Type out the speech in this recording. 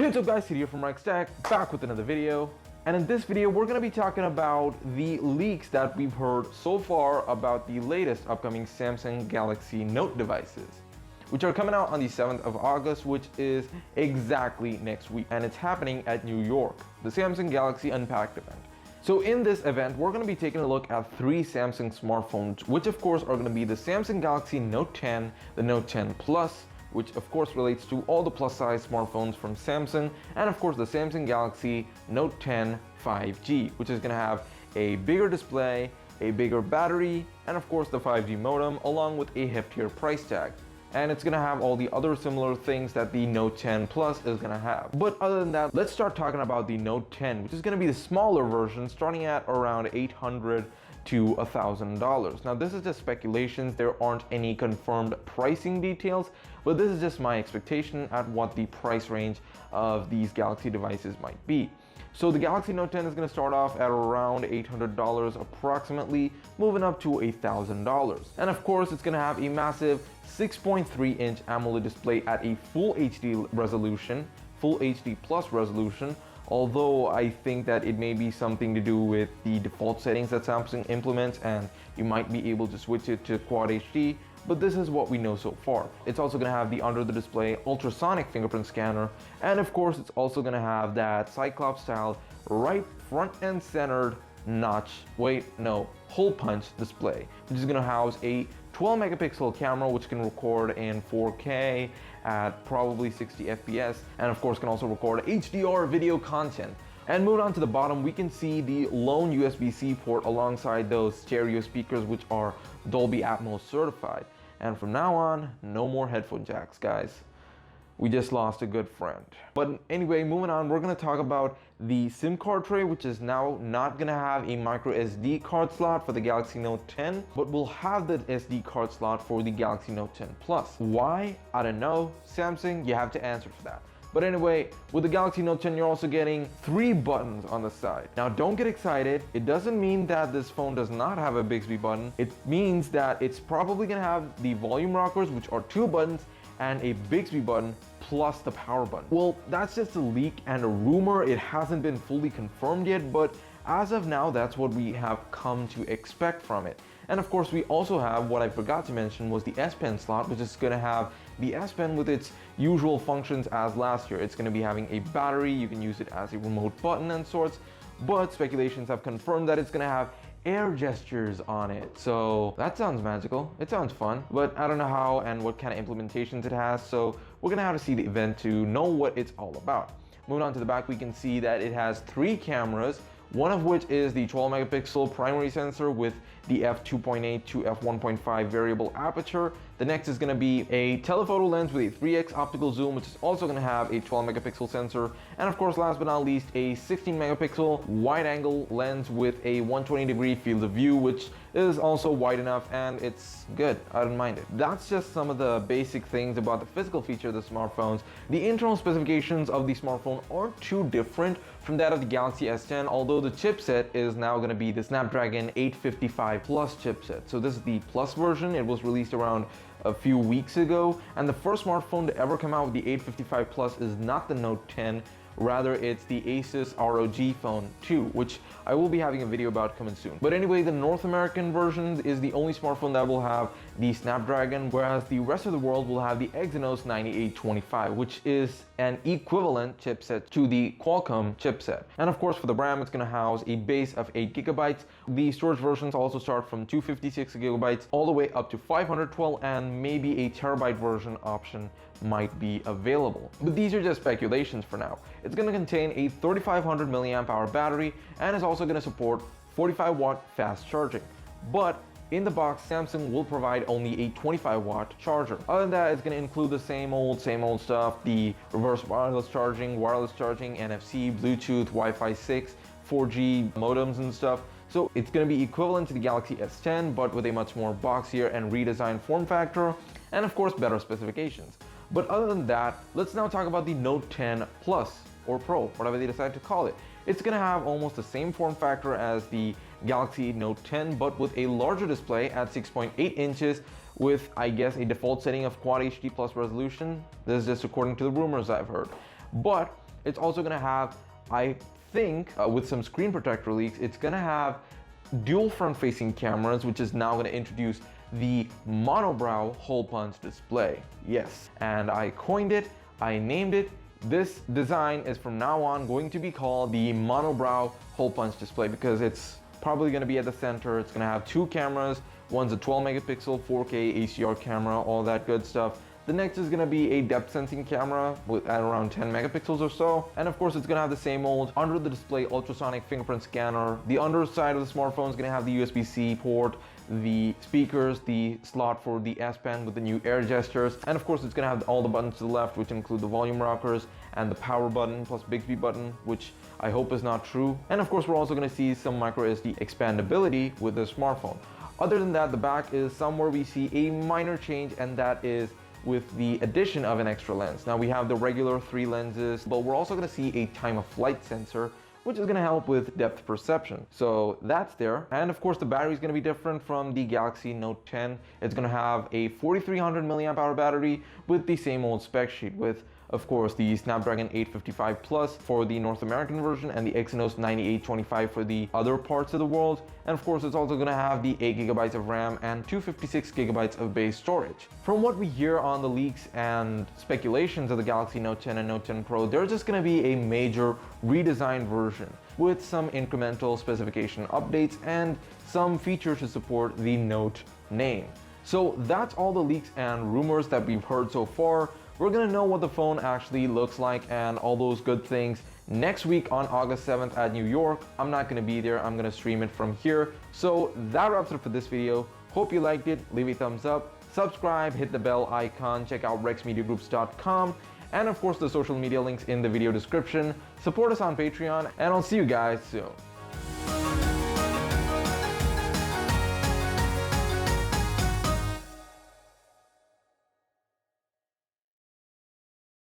Hey, what's up guys, Sid here from Rex Tech, back with another video. And in this video, we're going to be talking about the leaks that we've heard so far about the latest upcoming Samsung Galaxy Note devices, which are coming out on the 7th of August, which is exactly next week. And it's happening at New York, the Samsung Galaxy Unpacked event. So in this event, we're going to be taking a look at 3 Samsung smartphones, which of course are going to be the Samsung Galaxy Note 10, the Note 10 Plus, which of course relates to all the plus size smartphones from Samsung, and of course the Samsung Galaxy Note 10 5G, which is going to have a bigger display, a bigger battery, and of course the 5G modem, along with a heftier price tag. And it's going to have all the other similar things that the Note 10 Plus is going to have. But other than that, let's start talking about the Note 10, which is going to be the smaller version, starting at around $800 to $1,000. Now this is just speculations, there aren't any confirmed pricing details, but this is just my expectation at what the price range of these Galaxy devices might be. So the Galaxy Note 10 is going to start off at around $800 approximately, moving up to $1,000. And of course it's going to have a massive 6.3-inch AMOLED display at a full HD resolution, full HD plus resolution, although I think that it may be something to do with the default settings that Samsung implements and you might be able to switch it to Quad HD, but this is what we know so far. It's also going to have the under the display ultrasonic fingerprint scanner, and of course it's also going to have that Cyclops style right front and centered hole punch display, which is going to house a 12 megapixel camera which can record in 4K at probably 60 FPS, and of course can also record HDR video content. And moving on to the bottom, we can see the lone USB-C port alongside those stereo speakers which are Dolby Atmos certified. And from now on, no more headphone jacks, guys. We just lost a good friend. But anyway, moving on, we're going to talk about the SIM card tray, which is now not going to have a micro SD card slot for the Galaxy Note 10, but will have the SD card slot for the Galaxy Note 10 Plus. Why? I don't know. Samsung, you have to answer for that. But anyway, with the Galaxy Note 10, you're also getting 3 buttons on the side. Now don't get excited. It doesn't mean that this phone does not have a Bixby button. It means that it's probably going to have the volume rockers, which are 2 buttons, and a Bixby button plus the power button. Well, that's just a leak and a rumor. It hasn't been fully confirmed yet, but as of now, that's what we have come to expect from it. And of course, we also have, what I forgot to mention, was the S Pen slot, which is going to have the S Pen with its usual functions as last year. It's going to be having a battery, you can use it as a remote button and sorts, but speculations have confirmed that it's going to have air gestures on it. So that sounds magical. It sounds fun, but I don't know how and what kind of implementations it has. So we're gonna have to see the event to know what it's all about. Moving on to the back, we can see that it has 3 cameras, one of which is the 12 megapixel primary sensor with the f2.8 to f1.5 variable aperture. The next is going to be a telephoto lens with a 3x optical zoom, which is also going to have a 12 megapixel sensor. And of course, last but not least, a 16 megapixel wide angle lens with a 120-degree field of view, which is also wide enough and it's good. I don't mind it. That's just some of the basic things about the physical feature of the smartphones. The internal specifications of the smartphone aren't too different from that of the Galaxy S10, although the chipset is now going to be the Snapdragon 855 Plus chipset. So this is the Plus version. It was released around a few weeks ago, and the first smartphone to ever come out with the 855 Plus is not the Note 10, rather it's the Asus ROG Phone 2, which I will be having a video about coming soon. But anyway, the North American version is the only smartphone that will have the Snapdragon, whereas the rest of the world will have the Exynos 9825, which is an equivalent chipset to the Qualcomm chipset. And of course, for the RAM, it's going to house a base of 8 gigabytes. The storage versions also start from 256 gigabytes all the way up to 512, and maybe a terabyte version option might be available. But these are just speculations for now. It's going to contain a 3500 milliamp hour battery and is also going to support 45-watt fast charging. But in the box, Samsung will provide only a 25-watt charger. Other than that, it's going to include the same old stuff, the reverse wireless charging, NFC, Bluetooth, Wi-Fi 6, 4G modems and stuff. So it's going to be equivalent to the Galaxy S10, but with a much more boxier and redesigned form factor, and of course better specifications. But other than that, let's now talk about the Note 10 Plus or Pro, whatever they decide to call it. It's going to have almost the same form factor as the Galaxy Note 10, but with a larger display at 6.8 inches with, I guess, a default setting of Quad HD plus resolution. This is just according to the rumors I've heard. But It's also gonna have, I think, with some screen protector leaks, it's gonna have dual front-facing cameras, which is now gonna introduce the monobrow hole punch display. Yes, and I coined it, I named it. This design is from now on going to be called the monobrow hole punch display because it's probably going to be at the center. It's going to have two cameras. One's a 12 megapixel 4K HDR camera, all that good stuff. The next is going to be a depth sensing camera at around 10 megapixels or so. And of course, it's going to have the same old under the display ultrasonic fingerprint scanner. The underside of the smartphone is going to have the USB-C port, the speakers, the slot for the S Pen with the new air gestures. And of course, it's going to have all the buttons to the left, which include the volume rockers and the power button plus Bixby button, which I hope is not true. And of course, we're also going to see some micro SD expandability with the smartphone. Other than that, the back is somewhere we see a minor change, and that is with the addition of an extra lens. Now we have the regular 3 lenses, but we're also gonna see a time of flight sensor, which is gonna help with depth perception. So that's there. And of course, the battery is gonna be different from the Galaxy Note 10. It's gonna have a 4300 milliamp hour battery with the same old spec sheet with, of course, the Snapdragon 855 Plus for the North American version and the Exynos 9825 for the other parts of the world. And of course, it's also going to have the 8 gigabytes of RAM and 256 gigabytes of base storage. From what we hear on the leaks and speculations of the Galaxy Note 10 and Note 10 Pro, there's just going to be a major redesigned version with some incremental specification updates and some features to support the Note name. So that's all the leaks and rumors that we've heard so far. We're gonna know what the phone actually looks like and all those good things next week on August 7th at New York. I'm not gonna be there, I'm gonna stream it from here. So that wraps it up for this video. Hope you liked it, leave a thumbs up, subscribe, hit the bell icon, check out rexmediagroups.com, and of course the social media links in the video description. Support us on Patreon, and I'll see you guys soon.